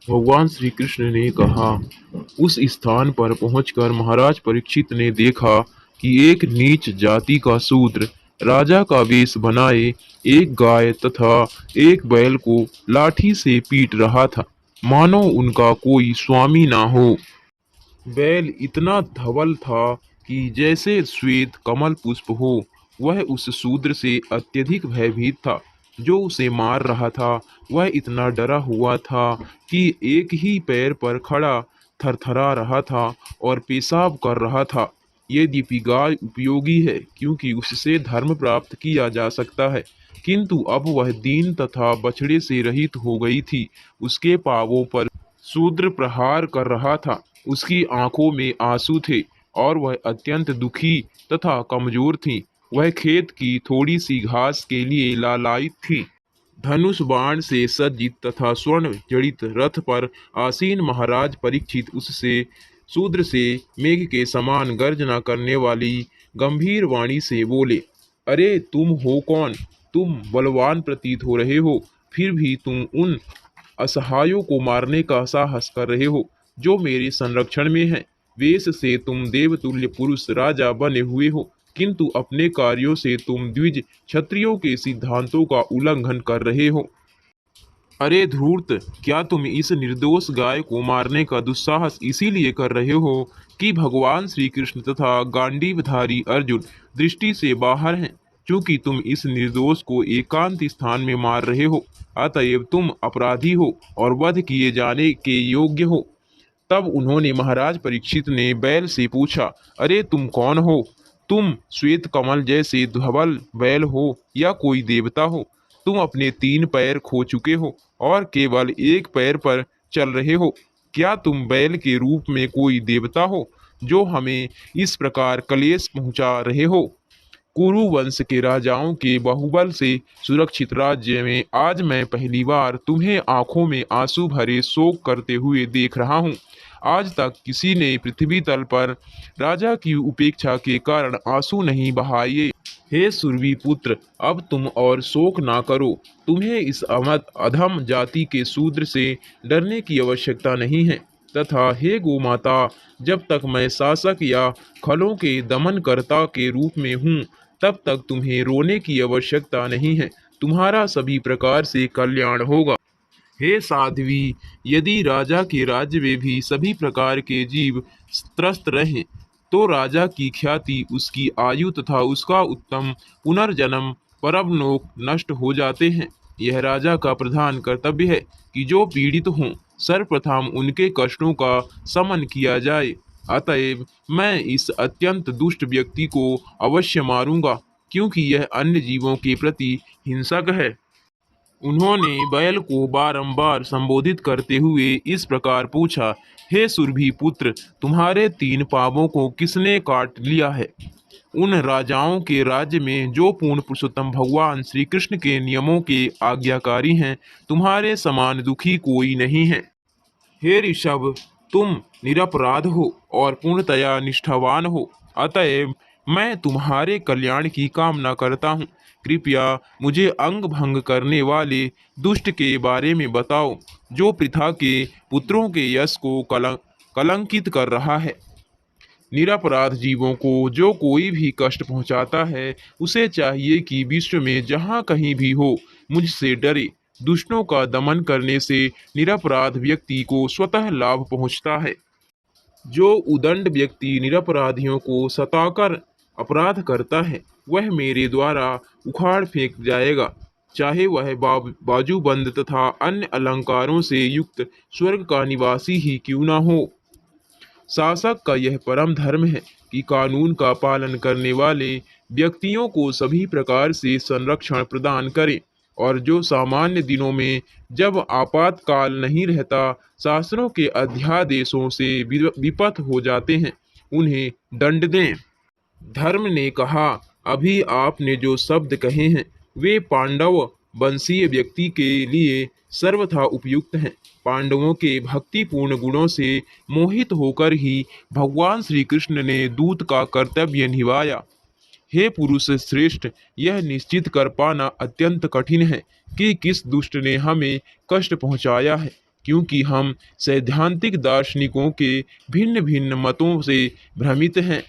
भगवान श्री कृष्ण ने कहा। उस स्थान पर पहुंचकर महाराज परीक्षित ने देखा कि एक नीच जाति का शूद्र राजा का वेश बनाए एक गाय तथा एक बैल को लाठी से पीट रहा था, मानो उनका कोई स्वामी ना हो। बैल इतना धवल था कि जैसे श्वेत कमल पुष्प हो। वह उस शूद्र से अत्यधिक भयभीत था जो उसे मार रहा था। वह इतना डरा हुआ था कि एक ही पैर पर खड़ा थरथरा रहा था और पेशाब कर रहा था। यद्यपि गाय उपयोगी है क्योंकि उससे धर्म प्राप्त किया जा सकता है, किंतु अब वह दीन तथा बछड़े से रहित हो गई थी। उसके पांवों पर शूद्र प्रहार कर रहा था। उसकी आंखों में आंसू थे और वह अत्यंत दुखी तथा कमजोर थी। वह खेत की थोड़ी सी घास के लिए लालायित थी। धनुष बाण से सज्जित तथा स्वर्ण जड़ित रथ पर आसीन महाराज परीक्षित उससे शूद्र से मेघ के समान गर्जना करने वाली गंभीर वाणी से बोले, अरे तुम हो कौन? तुम बलवान प्रतीत हो रहे हो, फिर भी तुम उन असहायों को मारने का साहस कर रहे हो जो मेरे संरक्षण में हैं। वेश से तुम देवतुल्य पुरुष राजा बने हुए हो, किंतु अपने कार्यों से तुम द्विज क्षत्रियों के सिद्धांतों का उल्लंघन कर रहे हो। अरे धूर्त, क्या तुम इस निर्दोष गाय को मारने का दुस्साहस इसीलिए कर रहे हो कि भगवान श्री कृष्ण तथा गांडीवधारी अर्जुन दृष्टि से बाहर हैं? क्योंकि तुम इस निर्दोष को एकांत स्थान में मार रहे हो, अतएव तुम अपराधी हो और वध किए जाने के योग्य हो। तब उन्होंने महाराज परीक्षित ने बैल से पूछा, अरे तुम कौन हो? तुम श्वेत कमल जैसे धवल बैल हो या कोई देवता हो? तुम अपने तीन पैर खो चुके हो और केवल एक पैर पर चल रहे हो। क्या तुम बैल के रूप में कोई देवता हो जो हमें इस प्रकार क्लेश पहुंचा रहे हो? कुरु वंश के राजाओं के बाहुबल से सुरक्षित राज्य में आज मैं पहली बार तुम्हें आंखों में आंसू भरे शोक करते हुए देख रहा हूँ। आज तक किसी ने पृथ्वी तल पर राजा की उपेक्षा के कारण आंसू नहीं बहाए। हे सुरवी पुत्र, अब तुम और शोक ना करो। तुम्हें इस अधम जाति के शूद्र से डरने की आवश्यकता नहीं है। तथा हे गोमाता, जब तक मैं शासक या खलों के दमनकर्ता के रूप में हूँ, तब तक तुम्हें रोने की आवश्यकता नहीं है। तुम्हारा सभी प्रकार से कल्याण होगा। हे साध्वी, यदि राजा के राज्य में भी सभी प्रकार के जीव त्रस्त रहें, तो राजा की ख्याति, उसकी आयु तथा उसका उत्तम पुनर्जन्म परमलोक नष्ट हो जाते हैं। यह राजा का प्रधान कर्तव्य है कि जो पीड़ित हों, सर्वप्रथम उनके कष्टों का शमन किया जाए। अतएव मैं इस अत्यंत दुष्ट व्यक्ति को अवश्य मारूंगा, क्योंकि यह अन्य जीवों के प्रति हिंसक है। उन्होंने बैल को बारंबार संबोधित करते हुए इस प्रकार पूछा, हे सुरभि पुत्र, तुम्हारे तीन पापों को किसने काट लिया है? उन राजाओं के राज्य में जो पूर्ण पुरुषोत्तम भगवान श्री कृष्ण के नियमों के आज्ञाकारी हैं, तुम्हारे समान दुखी कोई नहीं है। हे ऋषभ, तुम निरपराध हो और पूर्णतया निष्ठावान हो, अतएव मैं तुम्हारे कल्याण की कामना करता हूँ। कृपया मुझे अंग भंग करने वाले दुष्ट के बारे में बताओ, जो पृथा के पुत्रों के यश को कलंकित कर रहा है। निरपराध जीवों को जो कोई भी कष्ट पहुंचाता है, उसे चाहिए कि विश्व में जहां कहीं भी हो, मुझसे डरे। दुष्टों का दमन करने से निरपराध व्यक्ति को स्वतः लाभ पहुंचता है। जो उदंड व्यक्ति निरपराधियों को सताकर अपराध करता है, वह मेरे द्वारा उखाड़ फेंक जाएगा, चाहे वह बाजूबंद तथा अन्य अलंकारों से युक्त स्वर्ग का निवासी ही क्यों न हो। शासक का यह परम धर्म है कि कानून का पालन करने वाले व्यक्तियों को सभी प्रकार से संरक्षण प्रदान करे, और जो सामान्य दिनों में जब आपातकाल नहीं रहता, शास्त्रों के अध्यादेशों से विपथ हो जाते हैं, उन्हें दंड दें। धर्म ने कहा, अभी आपने जो शब्द कहे हैं वे पांडव वंशीय व्यक्ति के लिए सर्वथा उपयुक्त हैं। पांडवों के भक्तिपूर्ण गुणों से मोहित होकर ही भगवान श्री कृष्ण ने दूत का कर्तव्य निभाया। हे पुरुष श्रेष्ठ, यह निश्चित कर पाना अत्यंत कठिन है कि किस दुष्ट ने हमें कष्ट पहुंचाया है। क्योंकि हम सैद्धांतिक दार्शनिकों के भिन्न भिन्न मतों से भ्रमित हैं।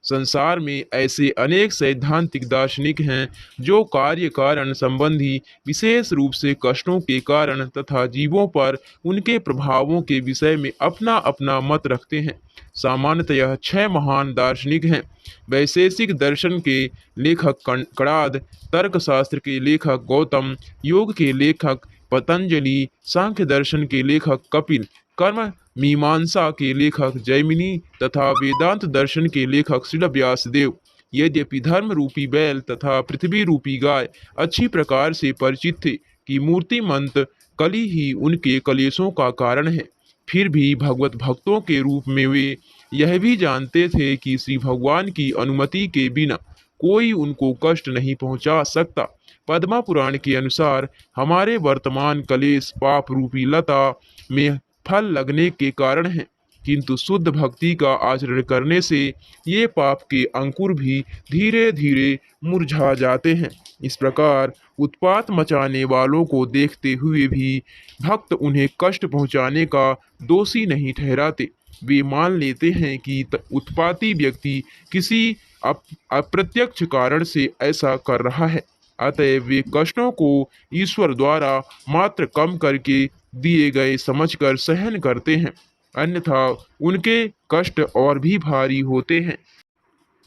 संसार में ऐसे अनेक सैद्धांतिक दार्शनिक हैं जो कार्य कारण संबंधी विशेष रूप से कष्टों के कारण तथा जीवों पर उनके प्रभावों के विषय में अपना अपना मत रखते हैं। सामान्यतः छह महान दार्शनिक हैं। वैशेषिक दर्शन के लेखक कणाद, तर्कशास्त्र के लेखक गौतम, योग के लेखक पतंजलि, सांख्य दर्शन के लेखक कपिल, कर्म मीमांसा के लेखक जैमिनी तथा वेदांत दर्शन के लेखक श्रील व्यासदेव। यद्यपि धर्म रूपी बैल तथा पृथ्वी रूपी गाय अच्छी प्रकार से परिचित थे कि मूर्तिमंत कली ही उनके कलेशों का कारण है, फिर भी भगवत भक्तों के रूप में वे यह भी जानते थे कि श्री भगवान की अनुमति के बिना कोई उनको कष्ट नहीं पहुंचा सकता। पद्मा पुराण के अनुसार हमारे वर्तमान कलेश पाप रूपी लता में फल लगने के कारण है, किंतु शुद्ध भक्ति का आचरण करने से ये पाप के अंकुर भी धीरे धीरे मुरझा जाते हैं। इस प्रकार उत्पात मचाने वालों को देखते हुए भी भक्त उन्हें कष्ट पहुंचाने का दोषी नहीं ठहराते। वे मान लेते हैं कि उत्पाती व्यक्ति किसी अप्रत्यक्ष कारण से ऐसा कर रहा है, अतएव वे कष्टों को ईश्वर द्वारा मात्र कम करके दिए गए समझकर सहन करते हैं, अन्यथा उनके कष्ट और भी भारी होते हैं।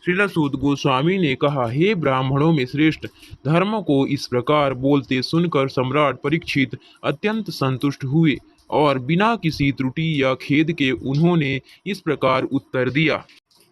श्रील सूत गोस्वामी ने कहा, हे ब्राह्मणों में श्रेष्ठ, धर्म को इस प्रकार बोलते सुनकर सम्राट परीक्षित अत्यंत संतुष्ट हुए और बिना किसी त्रुटि या खेद के उन्होंने इस प्रकार उत्तर दिया।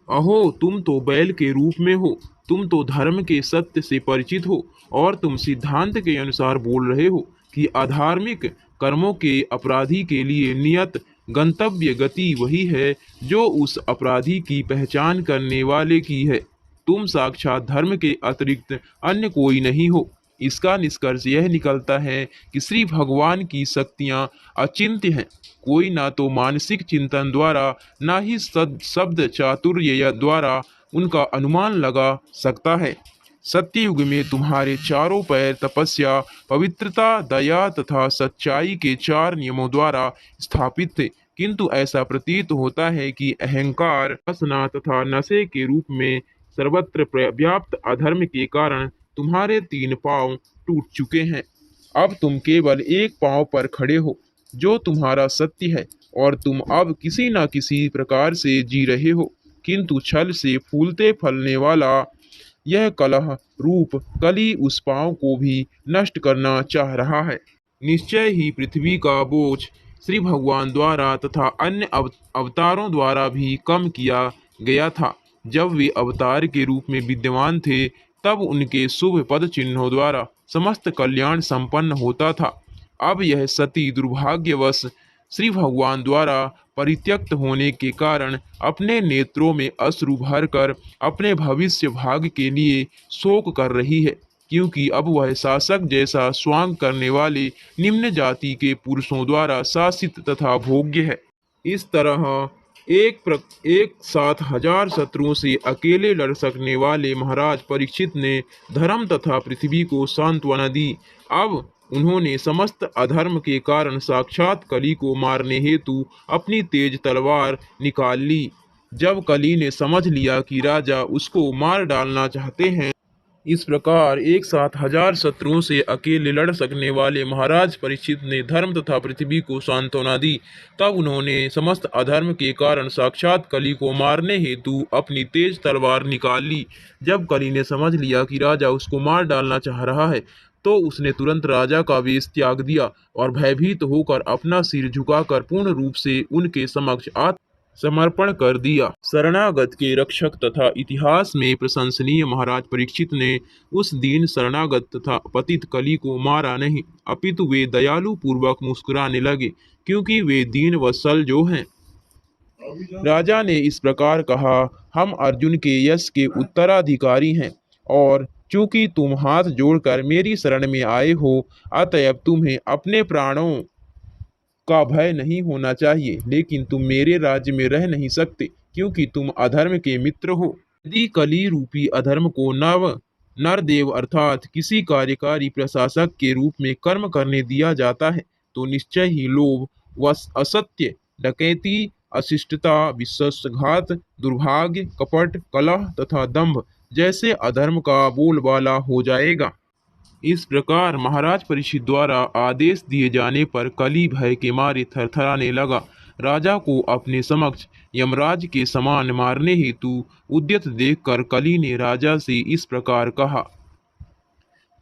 अहो, तुम तो बैल के रूप में हो, तुम तो धर्म के सत्य से परिचित हो और तुम सिद्धांत के अनुसार बोल रहे हो कि अधार्मिक कर्मों के अपराधी के लिए नियत गंतव्य गति वही है जो उस अपराधी की पहचान करने वाले की है। तुम साक्षात धर्म के अतिरिक्त अन्य कोई नहीं हो। इसका निष्कर्ष यह निकलता है कि श्री भगवान की शक्तियाँ अचिंत्य हैं। कोई ना तो मानसिक चिंतन द्वारा ना ही शब्द चातुर्य द्वारा उनका अनुमान लगा सकता है। सत्ययुग में तुम्हारे चारों पैर तपस्या, पवित्रता, दया तथा सच्चाई के चार नियमों द्वारा स्थापित थे, किंतु ऐसा प्रतीत होता है कि अहंकार, वासना तथा नशे के रूप में सर्वत्र व्याप्त अधर्म के कारण तुम्हारे तीन पांव टूट चुके हैं। अब तुम केवल एक पांव पर खड़े हो, जो तुम्हारा सत्य है, और तुम अब किसी न किसी प्रकार से जी रहे हो, किंतु छल से फूलते फलने वाला यह कलह रूप कली उस पांव को भी नष्ट करना चाह रहा है। निश्चय ही पृथ्वी का बोझ श्री भगवान द्वारा तथा अन्य अवतारों द्वारा भी कम किया गया था। जब वे अवतार के रूप में विद्यमान थे, तब उनके शुभ पद चिन्हों द्वारा समस्त कल्याण संपन्न होता था। अब यह सती दुर्भाग्यवश श्री भगवान द्वारा परित्यक्त होने के कारण अपने नेत्रों में अश्रु भरकर अपने भविष्य भाग के लिए शोक कर रही है, क्योंकि अब वह शासक जैसा स्वांग करने वाले निम्न जाति के पुरुषों द्वारा शासित तथा भोग्य है। इस तरह एक साथ हजार शत्रुओं से अकेले लड़ सकने वाले महाराज परीक्षित ने धर्म तथा पृथ्वी को सांत्वना दी। अब उन्होंने समस्त अधर्म के कारण साक्षात कली को मारने हेतु अपनी तेज तलवार निकाल ली। जब कली ने समझ लिया कि राजा उसको मार डालना चाहते हैं, इस प्रकार एक साथ हजार शत्रुओं से अकेले लड़ सकने वाले महाराज परीक्षित ने धर्म तथा पृथ्वी को सांत्वना दी। तब उन्होंने समस्त अधर्म के कारण साक्षात कली को मारने हेतु अपनी तेज तलवार निकाल ली। जब कली ने समझ लिया कि राजा उसको मार डालना चाह रहा है, तो उसने तुरंत राजा का वेश त्याग दिया और भयभीत होकर अपना सिर झुकाकर पूर्ण रूप से उनके समक्ष समर्पण कर दिया। शरणागत के रक्षक तथा इतिहास में प्रशंसनीय महाराज परीक्षित ने उस दीन शरणागत तथा पतित कली को मारा नहीं, अपितु वे दयालु पूर्वक मुस्कुराने लगे, क्योंकि वे दीन वत्सल जो हैं। राजा ने इस प्रकार कहा, हम अर्जुन के यश के उत्तराधिकारी हैं, और चूंकि तुम हाथ जोड़कर मेरी शरण में आए हो, अतएव तुम्हें अपने प्राणों का भय नहीं होना चाहिए, लेकिन तुम मेरे राज्य में रह नहीं सकते, क्योंकि तुम अधर्म के मित्र हो। यदि कली रूपी अधर्म को नरदेव अर्थात किसी कार्यकारी प्रशासक के रूप में कर्म करने दिया जाता है, तो निश्चय ही लोभ, असत्य, डकैती, अशिष्टता, विश्वासघात, दुर्भाग्य, कपट, कलह तथा दंभ जैसे अधर्म का बोलबाला हो जाएगा। इस प्रकार महाराज परीक्षित द्वारा आदेश दिए जाने पर कली भय के मारे थरथराने लगा। राजा को अपने समक्ष यमराज के समान मारने हेतु उद्यत देखकर कली ने राजा से इस प्रकार कहा।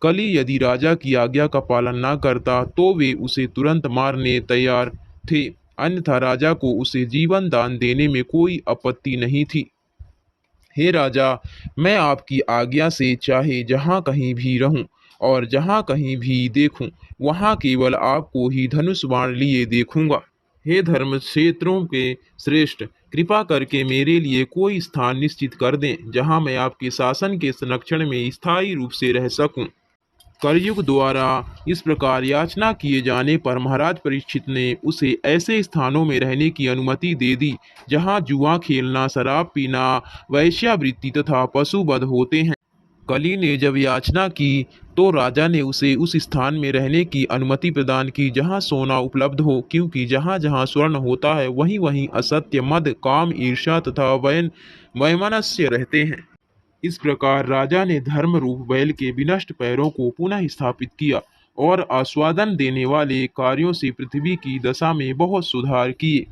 कली यदि राजा की आज्ञा का पालन न करता तो वे उसे तुरंत मारने तैयार थे, अन्यथा राजा को उसे जीवन दान देने में कोई आपत्ति नहीं थी। हे राजा, मैं आपकी आज्ञा से चाहे जहाँ कहीं भी रहूं और जहाँ कहीं भी देखूं, वहाँ केवल आपको ही धनुष बाण लिए देखूंगा। हे धर्म क्षेत्रों के श्रेष्ठ, कृपा करके मेरे लिए कोई स्थान निश्चित कर दें जहाँ मैं आपके शासन के संरक्षण में स्थायी रूप से रह सकूं। कलयुग द्वारा इस प्रकार याचना किए जाने पर महाराज परीक्षित ने उसे ऐसे स्थानों में रहने की अनुमति दे दी जहां जुआ खेलना, शराब पीना, वेश्यावृत्ति तथा पशुवध होते हैं। कली ने जब याचना की तो राजा ने उसे उस स्थान में रहने की अनुमति प्रदान की जहां सोना उपलब्ध हो, क्योंकि जहां जहां स्वर्ण होता है वहीं वहीं असत्य, मद, काम, ईर्ष्या तथा वैमनस्य रहते हैं। इस प्रकार राजा ने धर्म रूप बैल के विनष्ट पैरों को पुनः स्थापित किया और आस्वादन देने वाले कार्यों से पृथ्वी की दशा में बहुत सुधार किए।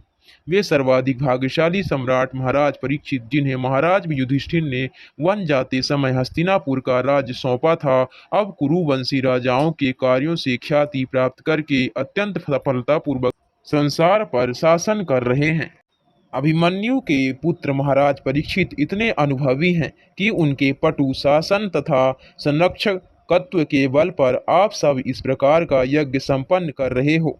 वे सर्वाधिक भाग्यशाली सम्राट महाराज परीक्षित, जिन्हें महाराज युधिष्ठिर ने वन जाते समय हस्तिनापुर का राज्य सौंपा था, अब कुरुवंशी राजाओं के कार्यों से ख्याति प्राप्त करके अत्यंत सफलतापूर्वक संसार पर शासन कर रहे हैं। अभिमन्यु के पुत्र महाराज परीक्षित इतने अनुभवी हैं कि उनके पटु शासन तथा संरक्षकत्व के बल पर आप सब इस प्रकार का यज्ञ संपन्न कर रहे हो।